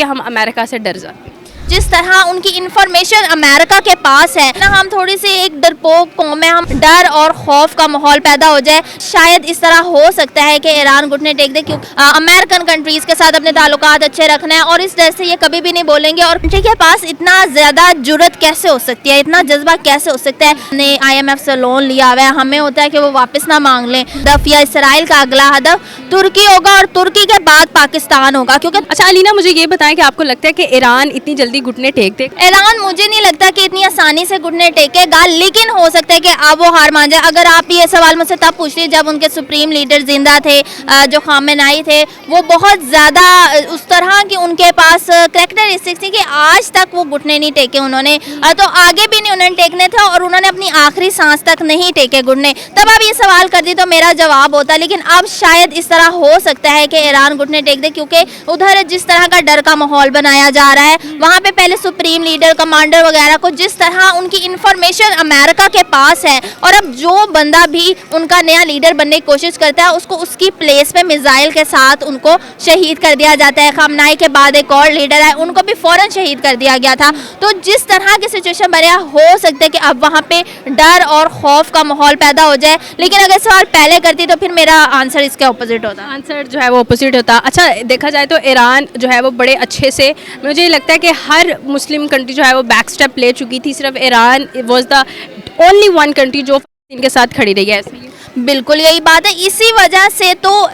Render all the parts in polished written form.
کہ ہم امریکہ سے ڈر جاتے ہیں؟ جس طرح ان کی انفارمیشن امریکہ کے پاس ہے نا، ہم تھوڑی سی ایک ڈرپوک قوم ہے، ہم ڈر اور خوف کا ماحول پیدا ہو جائے، شاید اس طرح ہو سکتا ہے کہ ایران گھٹنے ٹیک دے، کیونکہ امریکن کنٹریز کے ساتھ اپنے تعلقات اچھے رکھنا ہے، اور اس ڈر سے یہ کبھی بھی نہیں بولیں گے. اور کنٹری کے پاس اتنا زیادہ جرت کیسے ہو سکتی ہے، اتنا جذبہ کیسے ہو سکتا ہے؟ ہم نے IMF سے لون لیا ہوا ہے، ہمیں ہوتا ہے کہ وہ واپس نہ مانگ لیں. ہدف یا اسرائیل کا اگلا ہدف ترکی ہوگا، اور ترکی کے بعد پاکستان ہوگا. کیونکہ اچھا علینا، مجھے یہ بتائیں کہ آپ کو لگتا ہے کہ ایران اتنی جلدی گھٹنے ٹیک دے؟ ایران مجھے نہیں لگتا کہ اتنی آسانی سے گھٹنے ٹیکے گا، لیکن ہو سکتا ہے کہ اب وہ ہار مان جائے. اگر آپ یہ سوال مجھ سے تب پوچھتی جب ان کے سپریم لیڈر زندہ تھے، جو خامنائی تھے، وہ بہت زیادہ اس طرح کی ان کے پاس کریکٹرسٹکس تھی کہ آج تک وہ گھٹنے نہیں ٹیکے انہوں نے، تو آگے بھی نہیں انہوں نے ٹیکنے تھے، اور انہوں نے اپنی آخری سانس تک نہیں ٹیکے گھٹنے. تب آپ یہ سوال کر دی تو میرا جواب ہوتا، لیکن اب شاید اس طرح ہو سکتا ہے کہ ایران گھٹنے ٹیک دے، کیونکہ ادھر جس طرح کا ڈر کا ماحول بنایا جا رہا ہے، وہاں پہ پہلے سپریم لیڈر، کمانڈر وغیرہ کو جس طرح ان کی انفارمیشن امریکہ کے پاس ہے، اور اب جو بندہ بھی ان کا نیا لیڈر بننے کی کوشش کرتا ہے اس کو اس کی پلیس پہ میزائل کے ساتھ ان کو شہید کر دیا جاتا ہے. خامنائی کے بعد ایک اور لیڈر ہے، ان کو بھی فوراً شہید کر دیا گیا تھا. تو جس طرح کی سچویشن بنیا، ہو سکتا ہے کہ اب وہاں پہ ڈر اور خوف کا ماحول پیدا ہو جائے. لیکن اگر سوال پہلے کرتی تو پھر میرا آنسر اس کے اپوزٹ ہوتا. آنسر جو ہے وہ اپوزٹ ہوتا. اچھا دیکھا جائے تو ایران جو ہے وہ بڑے اچھے سے، مجھے لگتا ہے کہ ہر مسلم کنٹری جو ہے وہ بیک سٹیپ لے چکی تھی، صرف Iran was the only one country جو ان کے ساتھ کھڑی رہی ہے. بالکل یہی بات ہے، اسی وجہ سے تو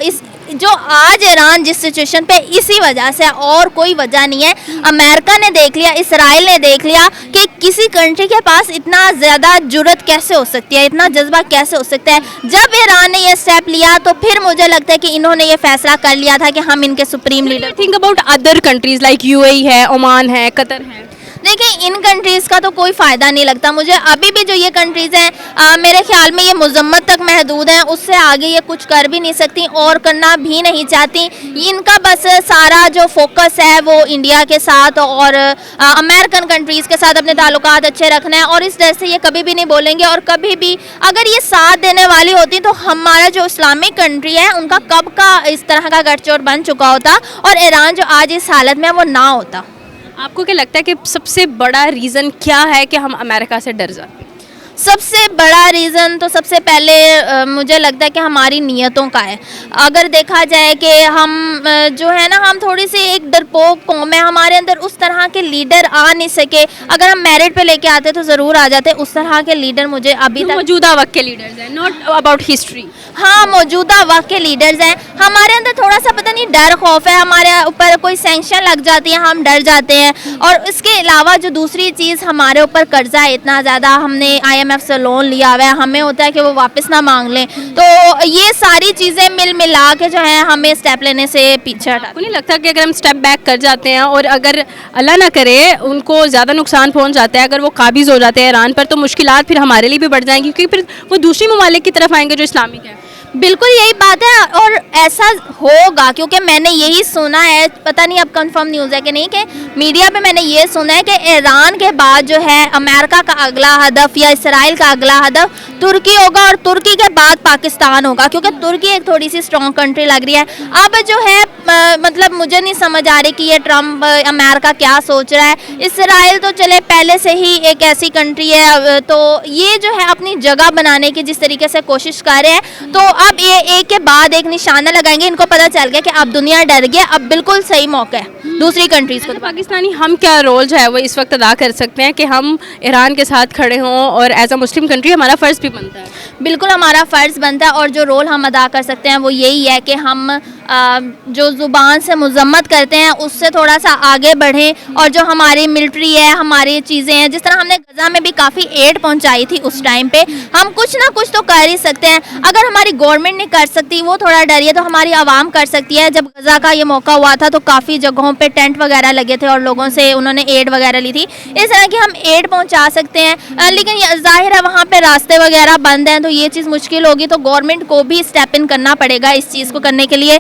جو آج ایران جس سچویشن پہ، اسی وجہ سے، اور کوئی وجہ نہیں ہے. امریکہ نے دیکھ لیا، اسرائیل نے دیکھ لیا کہ کسی کنٹری کے پاس اتنا زیادہ جرت کیسے ہو سکتی ہے، اتنا جذبہ کیسے ہو سکتا ہے. جب ایران نے یہ سٹیپ لیا تو پھر مجھے لگتا ہے کہ انہوں نے یہ فیصلہ کر لیا تھا کہ ہم ان کے supreme leader. Think about other countries like UAE ہے، عمان ہے، قطر ہے. دیکھیں ان کنٹریز کا تو کوئی فائدہ نہیں لگتا مجھے. ابھی بھی جو یہ کنٹریز ہیں میرے خیال میں یہ مذمت تک محدود ہیں، اس سے آگے یہ کچھ کر بھی نہیں سکتی اور کرنا بھی نہیں چاہتی. ان کا بس سارا جو فوکس ہے وہ انڈیا کے ساتھ اور امریکن کنٹریز کے ساتھ اپنے تعلقات اچھے رکھنا ہے، اور اس ڈر سے یہ کبھی بھی نہیں بولیں گے. اور کبھی بھی اگر یہ ساتھ دینے والی ہوتی تو ہمارا جو اسلامک کنٹری ہے ان کا کب کا اس طرح کا گٹھ چوٹ بن چکا ہوتا، اور ایران جو آج اس حالت میں وہ نہ ہوتا. آپ کو کیا لگتا ہے کہ سب سے بڑا ریزن کیا ہے کہ ہم امریکہ سے ڈر جاتے ہیں؟ سب سے بڑا ریزن تو سب سے پہلے مجھے لگتا ہے کہ ہماری نیتوں کا ہے. اگر دیکھا جائے کہ ہم جو ہے نا، ہم تھوڑی سی ایک ڈرپوک قوم ہے، ہمارے اندر اس طرح کے لیڈر آ نہیں سکے. اگر ہم میرٹ پہ لے کے آتے تو ضرور آ جاتے. اس طرح کے لیڈر مجھے ابھی تک موجودہ وقت کے لیڈرز ہیں، ناٹ اباؤٹ ہسٹری. ہاں موجودہ وقت کے لیڈرز ہیں. ہمارے اندر تھوڑا سا پتہ نہیں ڈر خوف ہے، ہمارے اوپر کوئی سینکشن لگ جاتی ہے ہم ڈر جاتے ہیں. اور اس کے علاوہ جو دوسری چیز، ہمارے اوپر قرضہ ہے اتنا زیادہ، ہم نے IMF سے لون لیا ہوا ہے، ہمیں ہوتا ہے کہ وہ واپس نہ مانگ لیں. تو یہ ساری چیزیں ملا کے جو ہے ہمیں اسٹیپ لینے سے پیچھے ہٹا. آپ کو نہیں لگتا کہ اگر ہم اسٹیپ بیک کر جاتے ہیں اور اگر اللہ نہ کرے ان کو زیادہ نقصان پہنچ جاتا ہے، اگر وہ قابض ہو جاتے ہیں ایران پر، تو مشکلات پھر ہمارے لیے بھی بڑھ جائیں گی، کیونکہ پھر وہ دوسری ممالک کی طرف آئیں گے جو اسلامک ہے. بالکل یہی بات ہے، اور ایسا ہوگا کیونکہ میں نے یہی سنا ہے، پتہ نہیں اب کنفرم نیوز ہے کہ نہیں، کہ میڈیا پہ میں نے یہ سنا ہے کہ ایران کے بعد جو ہے امریکہ کا اگلا ہدف یا اسرائیل کا اگلا ہدف ترکی ہوگا، اور ترکی کے بعد پاکستان ہوگا، کیونکہ ترکی ایک تھوڑی سی اسٹرانگ کنٹری لگ رہی ہے. اب جو ہے مطلب مجھے نہیں سمجھ آ رہی کہ یہ ٹرمپ امریکہ کیا سوچ رہا ہے. اسرائیل تو چلے پہلے سے ہی ایک ایسی کنٹری ہے، تو یہ جو ہے اپنی جگہ بنانے کی جس طریقے سے کوشش کر رہے ہیں، تو اب یہ ایک کے بعد ایک نشانہ لگائیں گے. ان کو پتہ چل گیا کہ اب دنیا ڈر گیا، اب بالکل صحیح موقع ہے دوسری کنٹریز کو. پاکستانی ہم کیا رول جو ہے وہ اس وقت ادا کر سکتے ہیں کہ ہم ایران کے ساتھ کھڑے ہوں، اور ایز اے مسلم کنٹری ہمارا فرض بھی بنتا ہے. بالکل ہمارا فرض بنتا ہے، اور جو رول ہم ادا کر سکتے ہیں وہ یہی ہے کہ ہم جو زبان سے مذمت کرتے ہیں اس سے تھوڑا سا آگے بڑھیں، اور جو ہماری ملٹری ہے، ہماری چیزیں ہیں، جس طرح ہم نے غزہ میں بھی کافی ایڈ پہنچائی تھی اس ٹائم پہ، ہم کچھ نہ کچھ تو کر ہی سکتے ہیں. اگر ہماری گورنمنٹ نہیں کر سکتی، وہ تھوڑا ڈریے، تو ہماری عوام کر سکتی ہے. جب غزہ کا یہ موقع ہوا تھا تو کافی جگہوں پہ ٹینٹ وغیرہ لگے تھے اور لوگوں سے انہوں نے ایڈ وغیرہ لی تھی. اس طرح کی ہم ایڈ پہنچا سکتے ہیں، لیکن یہ ظاہر ہے وہاں پہ راستے وغیرہ بند ہیں تو یہ چیز مشکل ہوگی. تو گورنمنٹ کو بھی اسٹیپ ان کرنا پڑے گا اس چیز کو کرنے کے لیے.